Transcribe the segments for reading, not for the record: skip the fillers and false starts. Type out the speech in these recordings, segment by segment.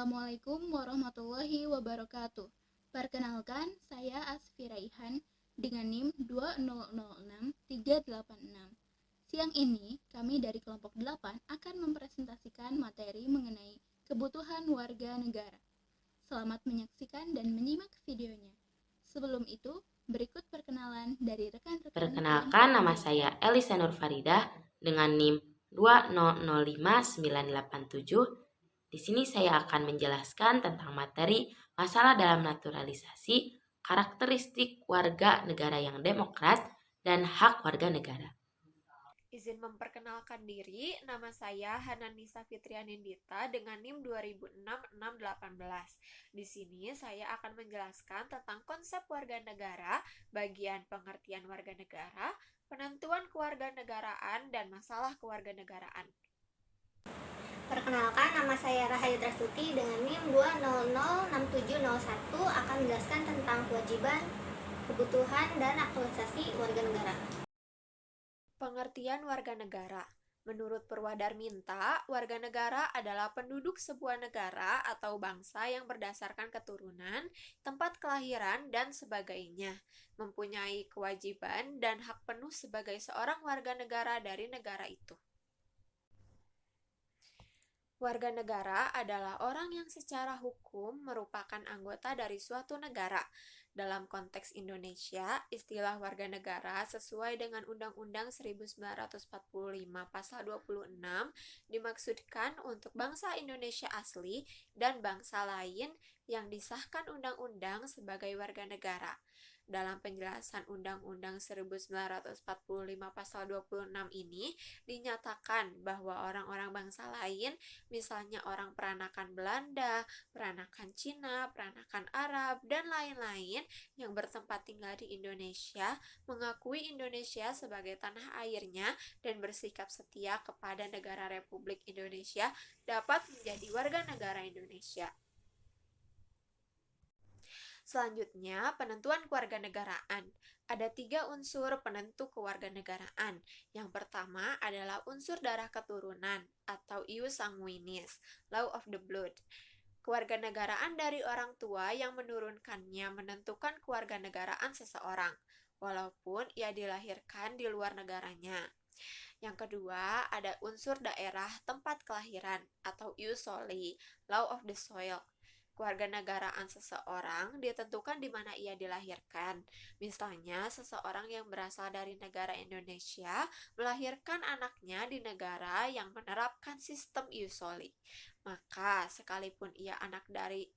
Assalamualaikum warahmatullahi wabarakatuh. Perkenalkan, saya Asfi Raihan dengan NIM 2006386. Siang ini, kami dari kelompok 8 akan mempresentasikan materi mengenai kebutuhan warga negara. Selamat menyaksikan dan menyimak videonya. Sebelum itu, berikut perkenalan dari rekan-rekan. Perkenalkan, nama saya Elisa Nur Faridah dengan NIM 2005987. Di sini saya akan menjelaskan tentang materi masalah dalam naturalisasi, karakteristik warga negara yang demokrat, dan hak warga negara. Izin memperkenalkan diri, nama saya Hananisa Fitrianindita dengan NIM 2006-618. Di sini saya akan menjelaskan tentang konsep warga negara, bagian pengertian warga negara, penentuan kewarganegaraan, dan masalah kewarganegaraan. Perkenalkan, nama saya Rahayu Trasuti dengan NIM 2006701 akan menjelaskan tentang kewajiban, kebutuhan, dan aktualisasi warga negara. Pengertian warga negara. Menurut Purwadarminta, warga negara adalah penduduk sebuah negara atau bangsa yang berdasarkan keturunan, tempat kelahiran, dan sebagainya, mempunyai kewajiban dan hak penuh sebagai seorang warga negara dari negara itu. Warga negara adalah orang yang secara hukum merupakan anggota dari suatu negara. Dalam konteks Indonesia, istilah warga negara sesuai dengan Undang-Undang 1945 Pasal 26 dimaksudkan untuk bangsa Indonesia asli dan bangsa lain yang disahkan undang-undang sebagai warga negara. Dalam penjelasan Undang-Undang 1945 Pasal 26 ini dinyatakan bahwa orang-orang bangsa lain, misalnya orang peranakan Belanda, peranakan Cina, peranakan Arab, dan lain-lain yang bertempat tinggal di Indonesia, mengakui Indonesia sebagai tanah airnya dan bersikap setia kepada negara Republik Indonesia dapat menjadi warga negara Indonesia. Selanjutnya, penentuan kewarganegaraan. Ada 3 unsur penentu kewarganegaraan. Yang pertama adalah unsur darah keturunan atau ius sanguinis, law of the blood. Kewarganegaraan dari orang tua yang menurunkannya menentukan kewarganegaraan seseorang, walaupun ia dilahirkan di luar negaranya. Yang kedua, ada unsur daerah tempat kelahiran atau ius soli, law of the soil. Kewarganegaraan seseorang ditentukan di mana ia dilahirkan. Misalnya, seseorang yang berasal dari negara Indonesia melahirkan anaknya di negara yang menerapkan sistem ius soli. Maka, sekalipun ia anak dari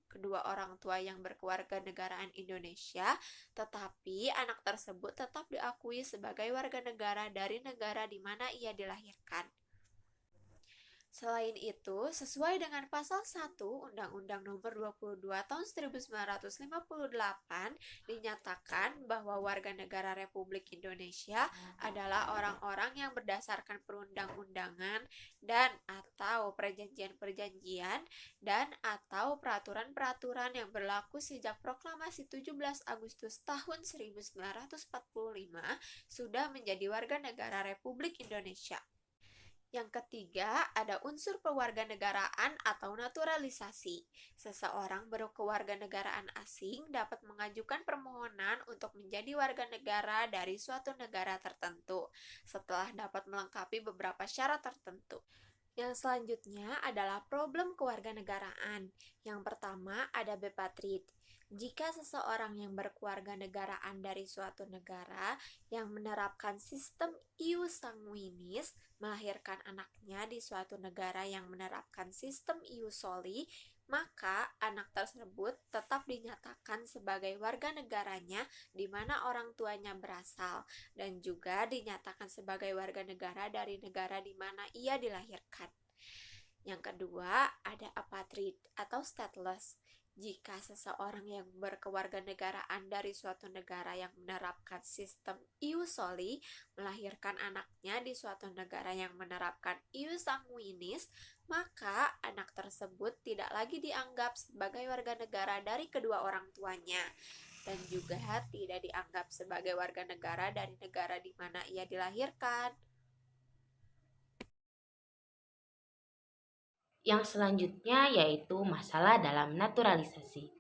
kedua orang tua yang berkewarganegaraan Indonesia, tetapi anak tersebut tetap diakui sebagai warga negara dari negara di mana ia dilahirkan. Selain itu, sesuai dengan pasal 1 Undang-Undang Nomor 22 Tahun 1958 dinyatakan bahwa warga negara Republik Indonesia adalah orang-orang yang berdasarkan perundang-undangan dan atau perjanjian-perjanjian dan atau peraturan-peraturan yang berlaku sejak proklamasi 17 Agustus tahun 1945 sudah menjadi warga negara Republik Indonesia. Yang ketiga, ada unsur kewarganegaraan atau naturalisasi. Seseorang berkewarganegaraan asing dapat mengajukan permohonan untuk menjadi warga negara dari suatu negara tertentu, setelah dapat melengkapi beberapa syarat tertentu. Yang selanjutnya adalah problem kewarganegaraan. Yang pertama ada bepatrid. Jika seseorang yang berkewarganegaraan dari suatu negara yang menerapkan sistem ius sanguinis melahirkan anaknya di suatu negara yang menerapkan sistem ius soli, maka anak tersebut tetap dinyatakan sebagai warga negaranya di mana orang tuanya berasal dan juga dinyatakan sebagai warga negara dari negara di mana ia dilahirkan. Yang kedua, ada apatrid atau stateless. Jika seseorang yang berkewarganegaraan dari suatu negara yang menerapkan sistem ius soli melahirkan anaknya di suatu negara yang menerapkan ius sanguinis, maka anak tersebut tidak lagi dianggap sebagai warga negara dari kedua orang tuanya dan juga tidak dianggap sebagai warga negara dari negara di mana ia dilahirkan. Yang selanjutnya yaitu masalah dalam naturalisasi.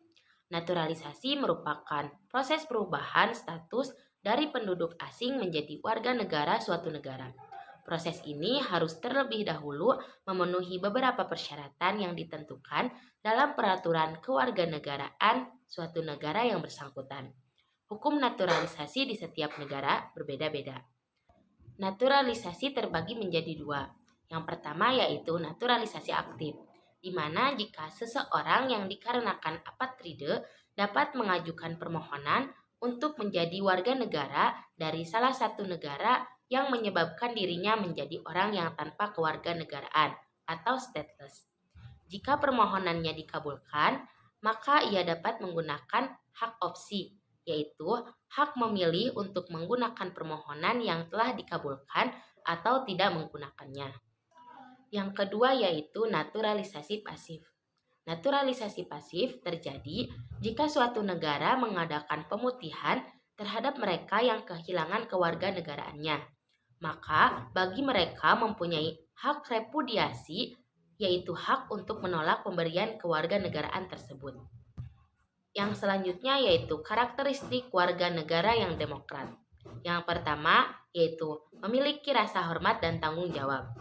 Naturalisasi merupakan proses perubahan status dari penduduk asing menjadi warga negara suatu negara. Proses ini harus terlebih dahulu memenuhi beberapa persyaratan yang ditentukan dalam peraturan kewarganegaraan suatu negara yang bersangkutan. Hukum naturalisasi di setiap negara berbeda-beda. Naturalisasi terbagi menjadi dua. Yang pertama yaitu naturalisasi aktif, di mana jika seseorang yang dikarenakan apatride dapat mengajukan permohonan untuk menjadi warga negara dari salah satu negara yang menyebabkan dirinya menjadi orang yang tanpa kewarganegaraan atau stateless. Jika permohonannya dikabulkan, maka ia dapat menggunakan hak opsi, yaitu hak memilih untuk menggunakan permohonan yang telah dikabulkan atau tidak menggunakannya. Yang kedua yaitu naturalisasi pasif. Naturalisasi pasif terjadi jika suatu negara mengadakan pemutihan terhadap mereka yang kehilangan kewarganegaraannya. Maka bagi mereka mempunyai hak repudiasi, yaitu hak untuk menolak pemberian kewarganegaraan tersebut. Yang selanjutnya yaitu karakteristik warga negara yang demokrat. Yang pertama yaitu memiliki rasa hormat dan tanggung jawab.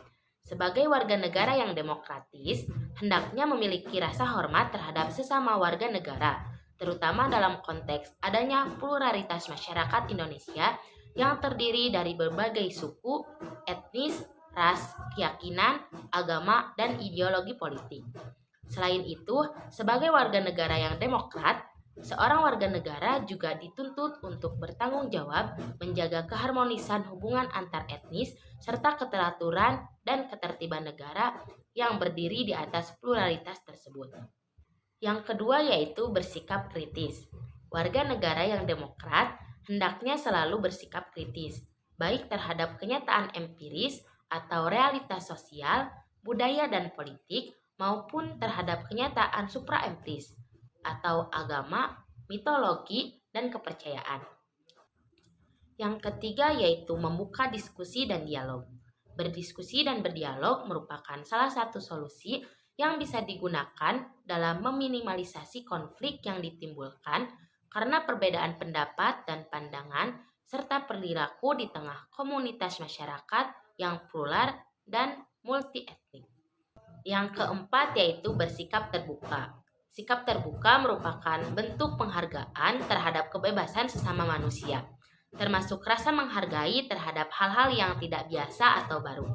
Sebagai warga negara yang demokratis, hendaknya memiliki rasa hormat terhadap sesama warga negara, terutama dalam konteks adanya pluralitas masyarakat Indonesia yang terdiri dari berbagai suku, etnis, ras, keyakinan, agama, dan ideologi politik. Selain itu, sebagai warga negara yang demokrat, seorang warga negara juga dituntut untuk bertanggung jawab menjaga keharmonisan hubungan antar etnis serta keteraturan dan ketertiban negara yang berdiri di atas pluralitas tersebut. Yang kedua yaitu bersikap kritis. Warga negara yang demokrat hendaknya selalu bersikap kritis, baik terhadap kenyataan empiris atau realitas sosial, budaya dan politik, maupun terhadap kenyataan supraempiris atau agama, mitologi, dan kepercayaan. Yang ketiga yaitu membuka diskusi dan dialog. Berdiskusi dan berdialog merupakan salah satu solusi yang bisa digunakan dalam meminimalisasi konflik yang ditimbulkan karena perbedaan pendapat dan pandangan serta perilaku di tengah komunitas masyarakat yang plural dan multi etnik. Yang keempat yaitu bersikap terbuka. Sikap terbuka merupakan bentuk penghargaan terhadap kebebasan sesama manusia, termasuk rasa menghargai terhadap hal-hal yang tidak biasa atau baru.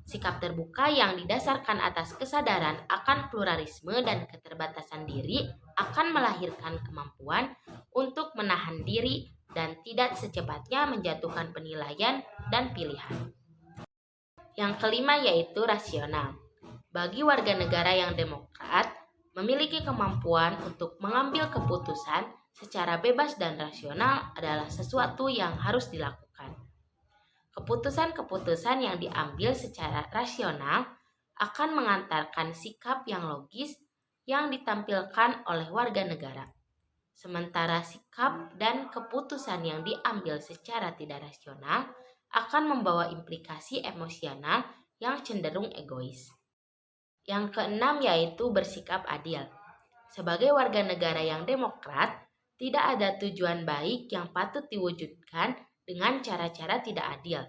Sikap terbuka yang didasarkan atas kesadaran akan pluralisme dan keterbatasan diri akan melahirkan kemampuan untuk menahan diri dan tidak secepatnya menjatuhkan penilaian dan pilihan. Yang kelima yaitu rasional. Bagi warga negara yang demokrat, memiliki kemampuan untuk mengambil keputusan secara bebas dan rasional adalah sesuatu yang harus dilakukan. Keputusan-keputusan yang diambil secara rasional akan mengantarkan sikap yang logis yang ditampilkan oleh warga negara. Sementara sikap dan keputusan yang diambil secara tidak rasional akan membawa implikasi emosional yang cenderung egois. Yang keenam yaitu bersikap adil. Sebagai warga negara yang demokrat, tidak ada tujuan baik yang patut diwujudkan dengan cara-cara tidak adil.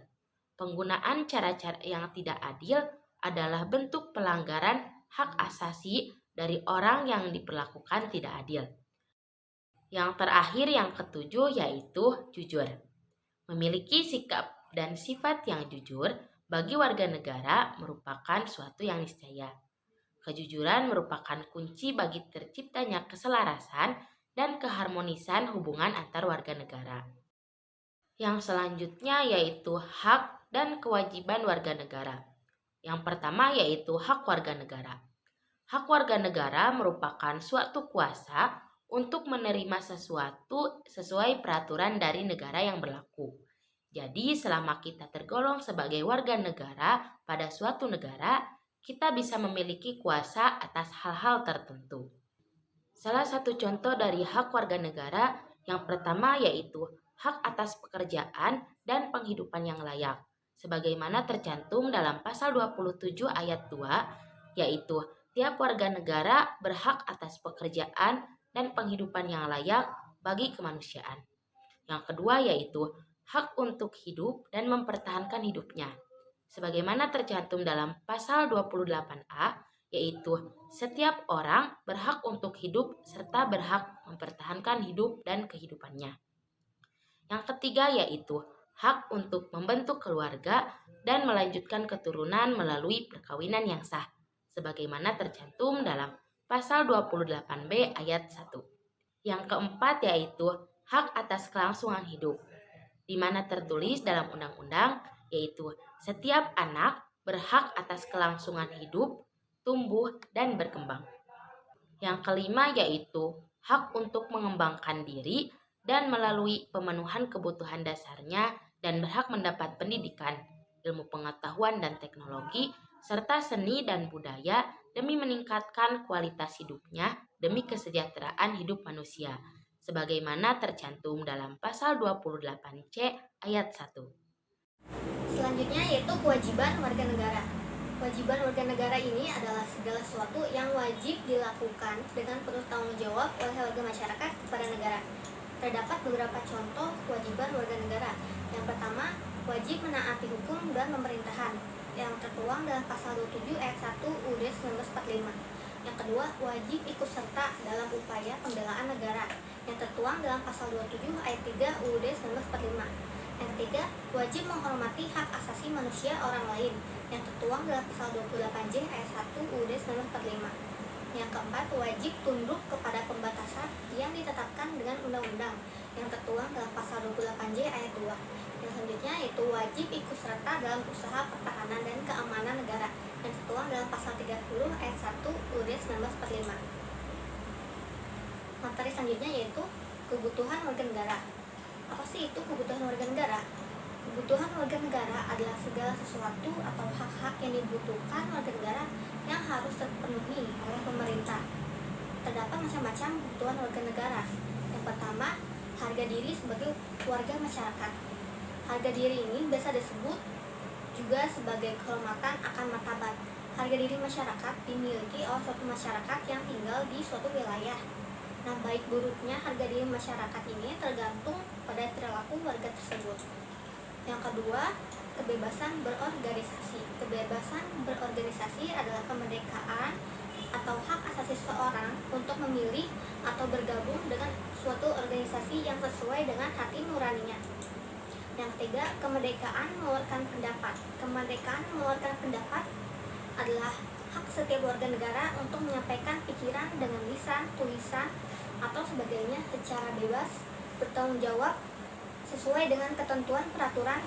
Penggunaan cara-cara yang tidak adil adalah bentuk pelanggaran hak asasi dari orang yang diperlakukan tidak adil. Yang terakhir yang ketujuh yaitu jujur. Memiliki sikap dan sifat yang jujur bagi warga negara merupakan suatu yang niscaya. Kejujuran merupakan kunci bagi terciptanya keselarasan dan keharmonisan hubungan antar warga negara. Yang selanjutnya yaitu hak dan kewajiban warga negara. Yang pertama yaitu hak warga negara. Hak warga negara merupakan suatu kuasa untuk menerima sesuatu sesuai peraturan dari negara yang berlaku. Jadi selama kita tergolong sebagai warga negara pada suatu negara, kita bisa memiliki kuasa atas hal-hal tertentu. Salah satu contoh dari hak warga negara yang pertama yaitu hak atas pekerjaan dan penghidupan yang layak, sebagaimana tercantum dalam pasal 27 ayat 2 yaitu tiap warga negara berhak atas pekerjaan dan penghidupan yang layak bagi kemanusiaan. Yang kedua yaitu hak untuk hidup dan mempertahankan hidupnya. Sebagaimana tercantum dalam pasal 28A, yaitu setiap orang berhak untuk hidup serta berhak mempertahankan hidup dan kehidupannya. Yang ketiga yaitu hak untuk membentuk keluarga dan melanjutkan keturunan melalui perkawinan yang sah, sebagaimana tercantum dalam pasal 28B ayat 1. Yang keempat yaitu hak atas kelangsungan hidup, di mana tertulis dalam undang-undang yaitu setiap anak berhak atas kelangsungan hidup, tumbuh, dan berkembang. Yang kelima yaitu hak untuk mengembangkan diri dan melalui pemenuhan kebutuhan dasarnya dan berhak mendapat pendidikan, ilmu pengetahuan dan teknologi, serta seni dan budaya demi meningkatkan kualitas hidupnya demi kesejahteraan hidup manusia, sebagaimana tercantum dalam pasal 28C ayat 1. Selanjutnya yaitu kewajiban warga negara. Kewajiban warga negara ini adalah segala sesuatu yang wajib dilakukan dengan penuh tanggung jawab oleh warga masyarakat kepada negara. Terdapat beberapa contoh kewajiban warga negara. Yang pertama, wajib menaati hukum dan pemerintahan yang tertuang dalam pasal 27 ayat 1 UUD 1945. Yang kedua, wajib ikut serta dalam upaya pembelaan negara yang tertuang dalam pasal 27 ayat 3 UUD 1945. Yang ketiga, wajib menghormati hak asasi manusia orang lain yang tertuang dalam pasal 28J ayat 1 UUD 1945. Yang keempat, wajib tunduk kepada pembatasan yang ditetapkan dengan undang-undang yang tertuang dalam pasal 28J ayat 2. Yang selanjutnya yaitu wajib ikut serta dalam usaha pertahanan dan keamanan negara yang tertuang dalam pasal 30 ayat 1 UUD 1945. Materi selanjutnya yaitu kebutuhan warga negara. Apa sih itu kebutuhan warga negara? Kebutuhan warga negara adalah segala sesuatu atau hak-hak yang dibutuhkan warga negara yang harus terpenuhi oleh pemerintah. Terdapat macam-macam kebutuhan warga negara. Yang pertama, harga diri sebagai warga masyarakat. Harga diri ini biasa disebut juga sebagai kehormatan akan martabat. Harga diri masyarakat dimiliki oleh suatu masyarakat yang tinggal di suatu wilayah. Nah, baik buruknya harga diri masyarakat ini tergantung pada perilaku warga tersebut. Yang kedua, kebebasan berorganisasi. Kebebasan berorganisasi adalah kemerdekaan atau hak asasi seseorang untuk memilih atau bergabung dengan suatu organisasi yang sesuai dengan hati nuraninya. Yang ketiga, kemerdekaan mengeluarkan pendapat. Kemerdekaan mengeluarkan pendapat adalah hak setiap warga negara untuk menyampaikan pikiran dengan lisan, tulisan, atau sebagainya secara bebas, bertanggung jawab sesuai dengan ketentuan peraturan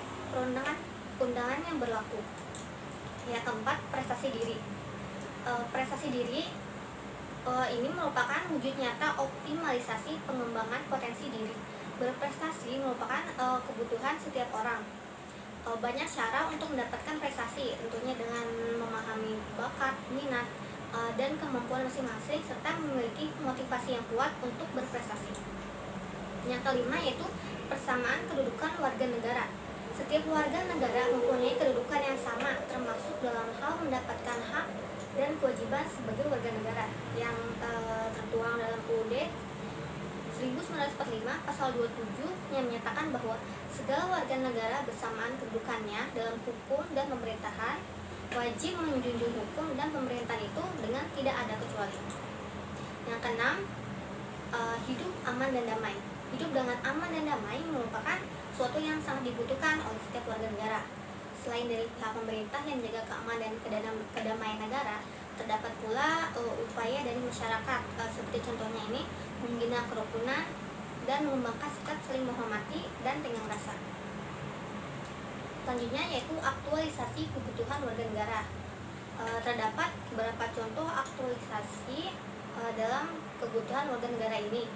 perundangan yang berlaku. Yang keempat, prestasi diri. Prestasi diri ini merupakan wujud nyata optimalisasi pengembangan potensi diri. Berprestasi merupakan kebutuhan setiap orang. Banyak cara untuk mendapatkan prestasi, tentunya dengan memahami bakat, minat, dan kemampuan masing-masing serta memiliki motivasi yang kuat untuk berprestasi. Yang kelima yaitu persamaan kedudukan warga negara. Setiap warga negara mempunyai kedudukan yang sama termasuk dalam hal mendapatkan hak dan kewajiban sebagai warga negara yang tertuang dalam UUD 1945 pasal 27 yang menyatakan bahwa segala warga negara bersamaan kedudukannya dalam hukum dan pemerintahan, wajib menjunjung hukum dan pemerintahan itu dengan tidak ada kecuali. Yang keenam, hidup aman dan damai. Hidup dengan aman dan damai merupakan suatu yang sangat dibutuhkan oleh setiap warga negara. Selain dari pihak pemerintah yang menjaga keamanan dan kedamaian negara, terdapat pula upaya dari masyarakat, seperti contohnya ini membina kerukunan dan mengembangkan sikap saling menghormati dan tenggang rasa. Selanjutnya yaitu aktualisasi kebutuhan warga negara. Terdapat beberapa contoh aktualisasi dalam kebutuhan warga negara ini.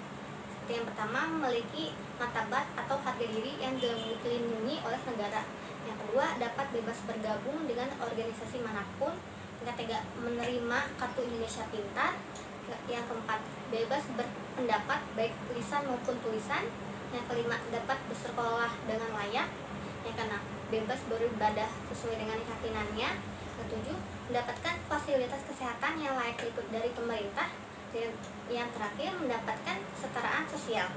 Seperti yang pertama, memiliki martabat atau harga diri yang dilindungi oleh negara. Yang kedua, dapat bebas bergabung dengan organisasi manapun. Yang ketiga, menerima kartu Indonesia Pintar. Yang keempat, bebas berpendapat baik lisan maupun tulisan. Yang kelima, dapat bersekolah dengan layak. Yang keenam, bebas beribadah sesuai dengan keyakinannya. Yang ketujuh, mendapatkan fasilitas kesehatan yang layak dari pemerintah. Dan yang terakhir, mendapatkan kesetaraan sosial.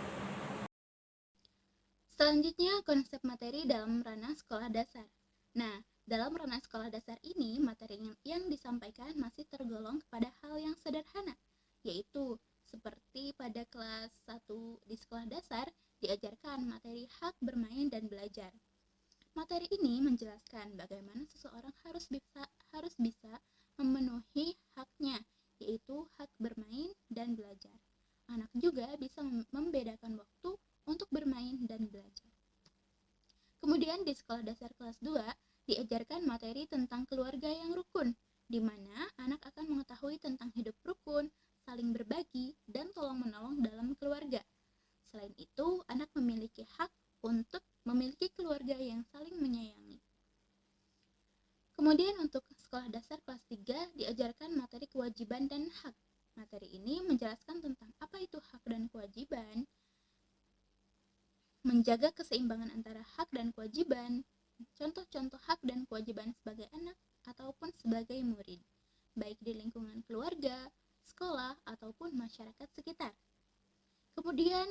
Selanjutnya, konsep materi dalam ranah sekolah dasar. Nah, dalam ranah sekolah dasar ini, materi yang disampaikan masih tergolong kepada hal yang sederhana, yaitu seperti pada kelas 1 di sekolah dasar diajarkan materi hak bermain dan belajar. Materi ini menjelaskan bagaimana seseorang harus bisa memenuhi haknya, yaitu hak bermain dan belajar. Anak juga bisa membedakan waktu untuk bermain dan belajar. Kemudian di sekolah dasar kelas 2 diajarkan materi tentang keluarga yang rukun, di mana anak akan mengetahui tentang hidup rukun, saling berbagi, dan tolong-menolong dalam keluarga. Selain itu, anak memiliki hak untuk memiliki keluarga yang saling menyayangi. Kemudian untuk sekolah dasar kelas 3 diajarkan materi kewajiban dan hak. Materi ini menjelaskan tentang apa itu hak dan kewajiban, menjaga keseimbangan antara hak dan kewajiban, contoh-contoh hak dan kewajiban sebagai anak ataupun sebagai murid, baik di lingkungan keluarga, sekolah, ataupun masyarakat sekitar. Kemudian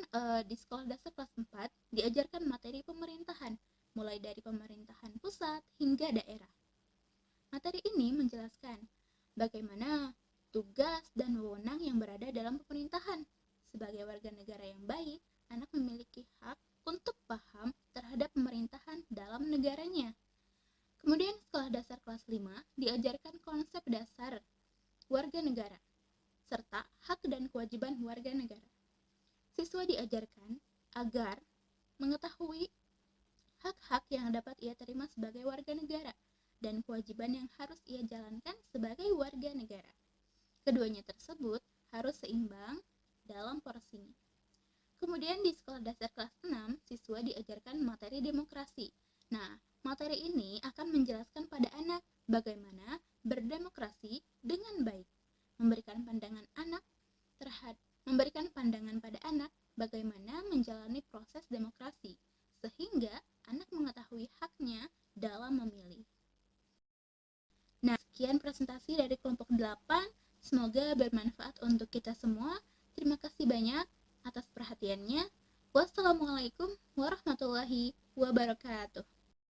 di sekolah dasar kelas 4 diajarkan materi pemerintahan, mulai dari pemerintahan pusat hingga daerah. Materi ini menjelaskan bagaimana tugas dan wewenang yang berada dalam pemerintahan. Sebagai warga negara yang baik, anak memiliki hak untuk paham terhadap pemerintahan dalam negaranya. Kemudian sekolah dasar kelas 5 diajarkan konsep dasar warga negara, serta hak dan kewajiban warga negara. Siswa diajarkan agar mengetahui hak-hak yang dapat ia terima sebagai warga negara dan kewajiban yang harus ia jalankan sebagai warga negara. Keduanya tersebut harus seimbang dalam porsinya. Kemudian di sekolah dasar kelas 6, siswa diajarkan materi demokrasi. Nah, materi ini akan menjelaskan pada anak bagaimana berdemokrasi dengan baik, memberikan pandangan pada anak bagaimana menjalani proses demokrasi, sehingga anak mengetahui haknya dalam memilih. Nah, sekian presentasi dari kelompok 8, semoga bermanfaat untuk kita semua. Terima kasih banyak atas perhatiannya. Wassalamualaikum warahmatullahi wabarakatuh.